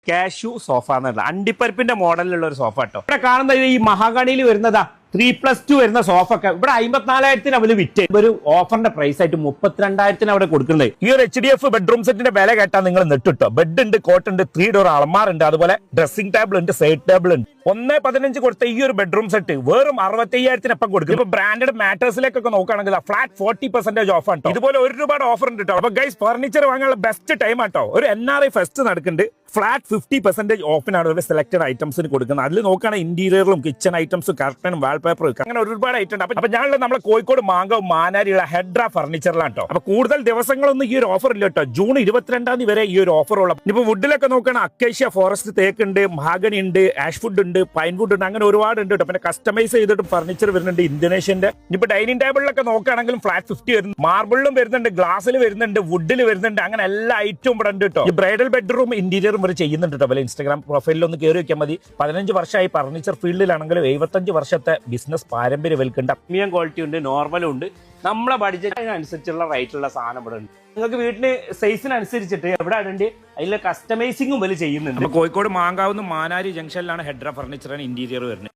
Cashew sofa എന്നുള്ള അണ്ടിപ്പരിപ്പിന്റെ മോഡലിലുള്ള ഒരു sofa കേട്ടോ. ഇവിടെ കാണുന്നത് ഈ മഹാഗണിയിൽ വരുന്നതാ 3+2 വരുന്ന സോഫ ഒക്കെ ഇവിടെ 54,000 അവര് വിറ്റ് ഒരു ഓഫറിന്റെ പ്രൈസ് ആയിട്ട് 32,000 അവിടെ കൊടുക്കുന്നത്. ഈ ഒരു HDF ബെഡ്റൂം സെറ്റിന്റെ വില കേട്ടാൽ നിങ്ങൾ നെട്ടിട്ടോ. ബെഡ് ഉണ്ട്, കോട്ട് ഉണ്ട്, 3 ഡോർ അളമാർ ഉണ്ട്, അതുപോലെ ഡ്രസ്സിംഗ് ടേബിൾ ഉണ്ട്, സൈഡ് ടേബിൾ ഉണ്ട്. 1.15 കൊടുത്ത ഈ ഒരു ബെഡ്റൂം സെറ്റ് വെറും 65,000 കൊടുക്കും. ഇപ്പൊ ബ്രാൻഡഡ് മാറ്റേഴ്സിലേക്കൊക്കെ നോക്കുകയാണെങ്കിൽ ഫ്ലാറ്റ് 40% ഓഫ് ആണ്. ഇതുപോലെ ഒരുപാട് ഓഫർ ഉണ്ട് കേട്ടോ. അപ്പൊ ഗൈസ് ഫർണിച്ചർ വാങ്ങാനുള്ള ബെസ്റ്റ് ടൈം ആട്ടോ. ഒരു NRI ഫെസ്റ്റ് നടക്കുന്നുണ്ട്. ഫ്ലാറ്റ് 50% ഓഫിനാണ് ഒരു സെലക്ടഡ് ഐറ്റംസിന് കൊടുക്കുന്നത്. അതിൽ നോക്കുകയാണെങ്കിൽ ഇന്റീരിയറും കിച്ചൺ ഐറ്റംസും കർട്ടനും വാൾപേപ്പറും അങ്ങനെ ഒരുപാട് ഐറ്റം ഉണ്ട്. അപ്പൊ ഞാനുള്ള നമ്മളെ കോഴിക്കോട് മാങ്കവും മാനാരിയുള്ള ഹെഡ്ര ഫർണിച്ചറിലാണ് കേട്ടോ. അപ്പൊ കൂടുതൽ ദിവസങ്ങളൊന്നും ഈ ഒരു ഓഫർ ഇല്ല കേട്ടോ. ജൂൺ 22 വരെ ഈ ഒരു ഓഫർ ഉള്ള. ഇപ്പൊ വുഡിലൊക്കെ നോക്കുകയാണെങ്കിൽ അക്കേഷ്യ ഫോറസ്റ്റ് തേക്ക് ഉണ്ട്, മഹാഗണി ഉണ്ട്, ആഷ്വുഡ് ഉണ്ട്, പൈൻവുഡ് ഉണ്ട്, അങ്ങനെ ഒരുപാട് ഉണ്ട് കേട്ടോ. പിന്നെ കസ്റ്റമൈസ് ചെയ്തിട്ട് ഫർണിച്ചർ വരുന്നുണ്ട് ഇന്തോനേഷ്യന്റെ. ഇപ്പൊ ഡൈനിങ് ടേബിളിലൊക്കെ നോക്കുകയാണെങ്കിലും ഫ്ലാറ്റ് 50 വരുന്നു. മാർബിളിലും വരുന്നുണ്ട്, ഗ്ലാസ്സിൽ വരുന്നുണ്ട്, വുഡിൽ വരുന്നുണ്ട്, അങ്ങനെ എല്ലാ ഐറ്റവും ഇവിടെ ഉണ്ട് കേട്ടോ. ഈ ബ്രൈഡൽ ബെഡ്റൂം ഇന്റീരിയറും ഇവർ ചെയ്യുന്നുണ്ട് കേട്ടോ. ഇൻസ്റ്റാഗ്രാം പ്രൊഫൈലിൽ ഒന്ന് കയറി വെക്കാൻ മതി. 15 വർഷമായി ഫർണിച്ചർ ഫീൽഡിലാണെങ്കിലും 75 വർഷത്തെ ബിസിനസ് പാരമ്പര്യം വെൽക്കുണ്ട്. പ്രീമിയം ക്വാളിറ്റി ഉണ്ട്, നോർമലും ഉണ്ട്. നമ്മളെ ബഡ്ജറ്റിനനുസരിച്ചുള്ള റേറ്റുള്ള സാധനം ഇവിടെ ഉണ്ട്. നിങ്ങൾക്ക് വീട്ടില് സൈസിനനുസരിച്ചിട്ട് എവിടെ ഉണ്ട് അതിലെ കസ്റ്റമൈസിങ്ങും വലിയ ചെയ്യുന്നുണ്ട്. കോഴിക്കോട് മാങ്കാവുന്ന മാനാരി ജംഗ്ഷനിലാണ് ഹെഡ്ര ഫർണിച്ചർ ഇന്റീരിയർ വരുന്നത്.